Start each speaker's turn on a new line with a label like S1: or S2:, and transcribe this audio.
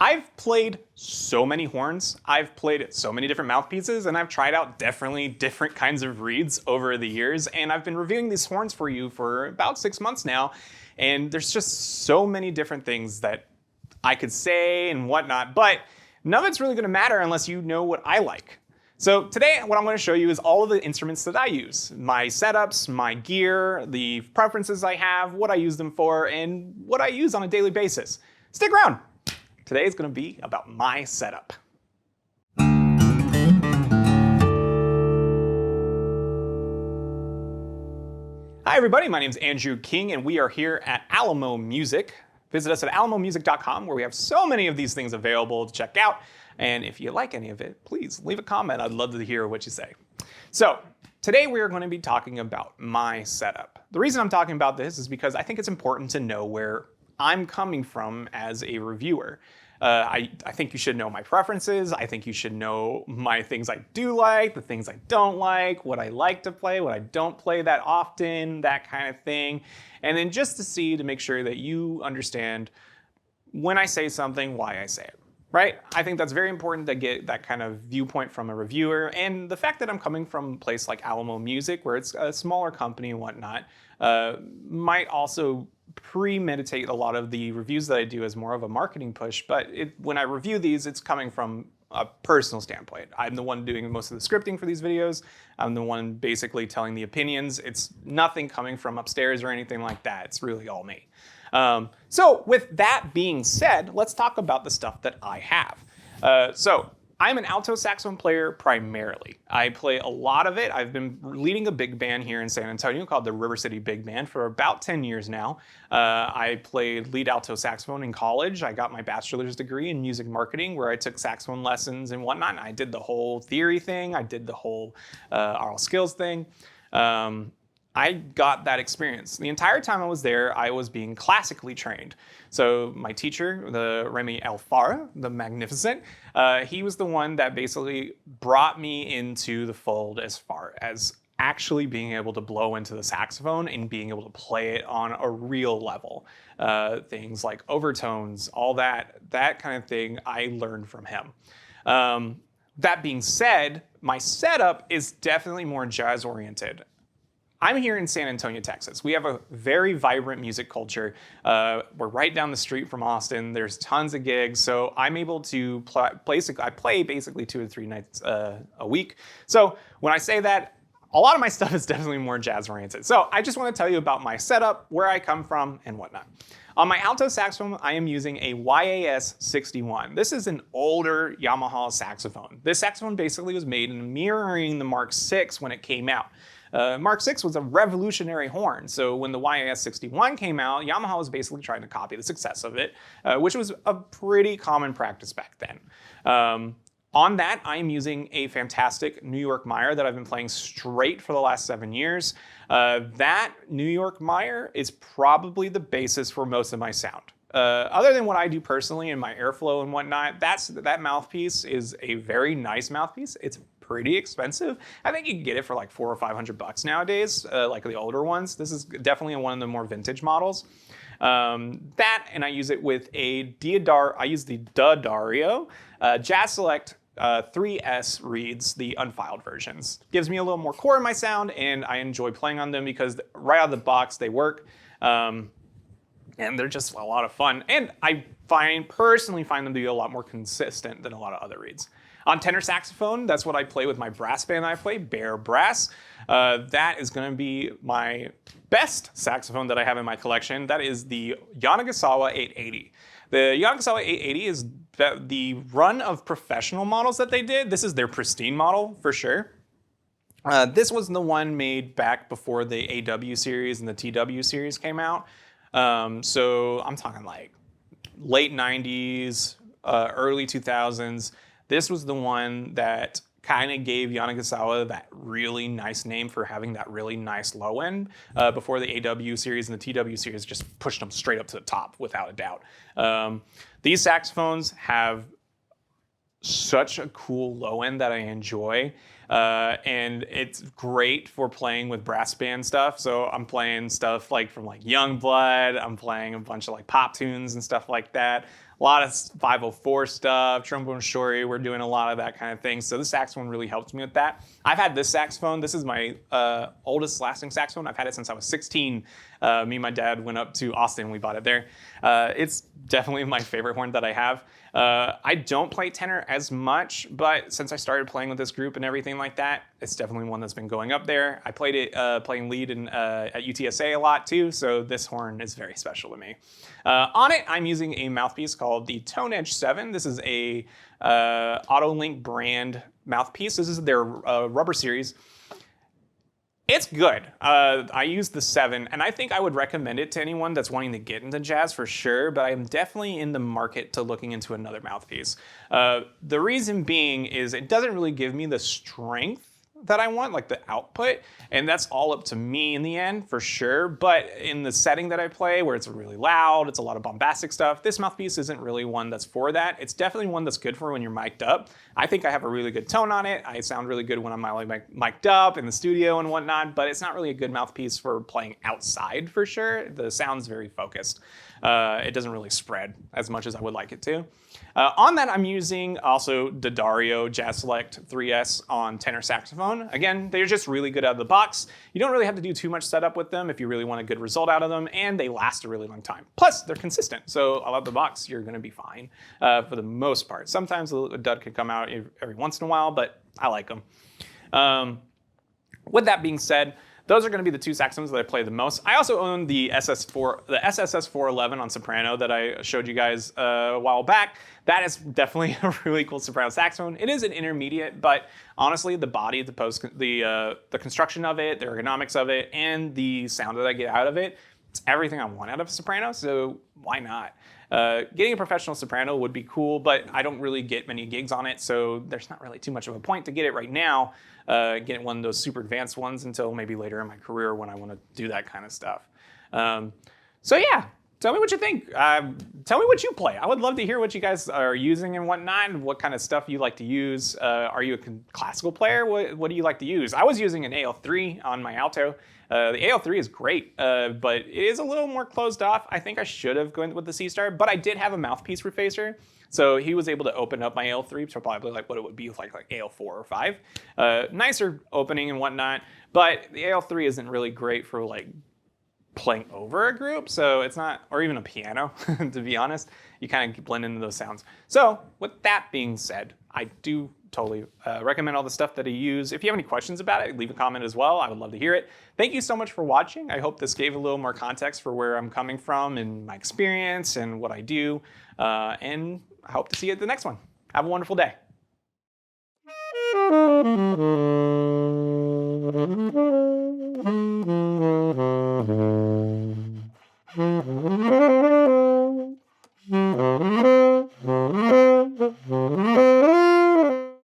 S1: I've played so many horns, I've played so many different mouthpieces, and I've tried out definitely different kinds of reeds over the years, and I've been reviewing these horns for you for about 6 months now, and there's just so many different things that I could say and whatnot, but none of it's really gonna matter unless you know what I like. So today, what I'm gonna show you is all of the instruments that I use. My setups, my gear, the preferences I have, what I use them for, and what I use on a daily basis. Stick around. Today is gonna be about my setup. Hi everybody, my name is Andrew King and we are here at Alamo Music. Visit us at alamomusic.com where we have so many of these things available to check out. And if you like any of it, please leave a comment. I'd love to hear what you say. So today we are going to be talking about my setup. The reason I'm talking about this is because I think it's important to know where I'm coming from as a reviewer. I think you should know my preferences. I think you should know my things I do like, the things I don't like, what I like to play, what I don't play that often, that kind of thing. And then just to make sure that you understand when I say something, why I say it, right? I think that's very important to get that kind of viewpoint from a reviewer. And the fact that I'm coming from a place like Alamo Music, where it's a smaller company and whatnot, might also premeditate a lot of the reviews that I do as more of a marketing push, but when I review these, it's coming from a personal standpoint. I'm the one doing most of the scripting for these videos. I'm the one basically telling the opinions. It's nothing coming from upstairs or anything like that. It's really all me. So with that being said, let's talk about the stuff that I have. So I'm an alto saxophone player primarily. I play a lot of it. I've been leading a big band here in San Antonio called the River City Big Band for about 10 years now. I played lead alto saxophone in college. I got my bachelor's degree in music marketing where I took saxophone lessons and whatnot. And I did the whole theory thing. I did the whole oral skills thing. I got that experience. The entire time I was there, I was being classically trained. So my teacher, the Remy Alfara, the Magnificent, he was the one that basically brought me into the fold as far as actually being able to blow into the saxophone and being able to play it on a real level. Things like overtones, all that kind of thing, I learned from him. That being said, my setup is definitely more jazz oriented. I'm here in San Antonio, Texas. We have a very vibrant music culture. We're right down the street from Austin. There's tons of gigs, so I'm able to I play basically 2 or 3 nights a week. So when I say that, a lot of my stuff is definitely more jazz oriented. So I just want to tell you about my setup, where I come from, and whatnot. On my alto saxophone, I am using a YAS 61. This is an older Yamaha saxophone. This saxophone basically was made in mirroring the Mark VI when it came out. Mark VI was a revolutionary horn, so when the YAS 61 came out, Yamaha was basically trying to copy the success of it, which was a pretty common practice back then. On that, I am using a fantastic New York Meyer that I've been playing straight for the last 7 years. That New York Meyer is probably the basis for most of my sound. Other than what I do personally in my airflow and whatnot, that mouthpiece is a very nice mouthpiece. It's pretty expensive. I think you can get it for like $400 or $500 nowadays, like the older ones. This is definitely one of the more vintage models. That, and I use it with a I use the D'Addario Jazz Select 3S reeds, the unfiled versions. Gives me a little more core in my sound, and I enjoy playing on them because right out of the box they work. And they're just a lot of fun. And I personally find them to be a lot more consistent than a lot of other reeds. On tenor saxophone, that's what I play with my brass band I play, Bear Brass. That is going to be my best saxophone that I have in my collection. That is the Yanagisawa 880. The Yanagisawa 880 is the run of professional models that they did. This is their pristine model for sure. This was the one made back before the AW series and the TW series came out. So I'm talking like late 90s, early 2000s. This was the one that kind of gave Yanagisawa that really nice name for having that really nice low end before the AW series and the TW series just pushed them straight up to the top without a doubt. These saxophones have such a cool low end that I enjoy. And it's great for playing with brass band stuff. So I'm playing stuff like from like Youngblood. I'm playing a bunch of like pop tunes and stuff like that. a lot of 504 stuff, trombone shorty. We're doing a lot of that kind of thing. So the saxophone really helps me with that. I've had this saxophone. This is my oldest lasting saxophone. I've had it since I was 16. Me and my dad went up to Austin. We bought it there. It's definitely my favorite horn that I have. I don't play tenor as much, but since I started playing with this group and everything like that, it's definitely one that's been going up there. I played it playing lead at UTSA a lot too, so this horn is very special to me. On it, I'm using a mouthpiece called the Tone Edge 7. This is a AutoLink brand mouthpiece. This is their rubber series. It's good. I use the 7, and I think I would recommend it to anyone that's wanting to get into jazz for sure, but I'm definitely in the market to looking into another mouthpiece. The reason being is it doesn't really give me the strength that I want, like the output, and that's all up to me in the end for sure. But in the setting that I play where it's really loud, it's a lot of bombastic stuff, this mouthpiece isn't really one that's for that. It's definitely one that's good for when you're mic'd up. I think I have a really good tone on it. I sound really good when I'm mic'd up in the studio and whatnot, but it's not really a good mouthpiece for playing outside for sure. The sound's very focused. It doesn't really spread as much as I would like it to. On that, I'm using also the Dario Jazz Select 3S on tenor saxophone. Again, they're just really good out of the box. You don't really have to do too much setup with them if you really want a good result out of them, and they last a really long time. Plus, they're consistent, so out of the box, you're gonna be fine for the most part. Sometimes a dud can come out every once in a while, but I like them. With that being said, those are going to be the two saxophones that I play the most. I also own the SSS 411 on soprano that I showed you guys a while back. That is definitely a really cool soprano saxophone. It is an intermediate, but honestly, the body, the construction of it, the ergonomics of it, and the sound that I get out of it, it's everything I want out of a soprano. So why not? Getting a professional soprano would be cool, but I don't really get many gigs on it, so there's not really too much of a point to get it right now. Get one of those super advanced ones until maybe later in my career when I want to do that kind of stuff. So yeah, tell me what you think. Tell me what you play. I would love to hear what you guys are using and whatnot, and what kind of stuff you like to use. Are you a classical player? What do you like to use? I was using an AL3 on my alto. The AL3 is great, but it is a little more closed off. I think I should have gone with the C-Star, but I did have a mouthpiece refacer. So he was able to open up my AL3 to probably like what it would be with like AL4 or 5. Nicer opening and whatnot, but the AL3 isn't really great for like playing over a group, so it's not, or even a piano, to be honest. You kind of blend into those sounds. So with that being said, I do totally recommend all the stuff that I use. If you have any questions about it, leave a comment as well. I would love to hear it. Thank you so much for watching. I hope this gave a little more context for where I'm coming from and my experience and what I do. And I hope to see you at the next one. Have a wonderful day.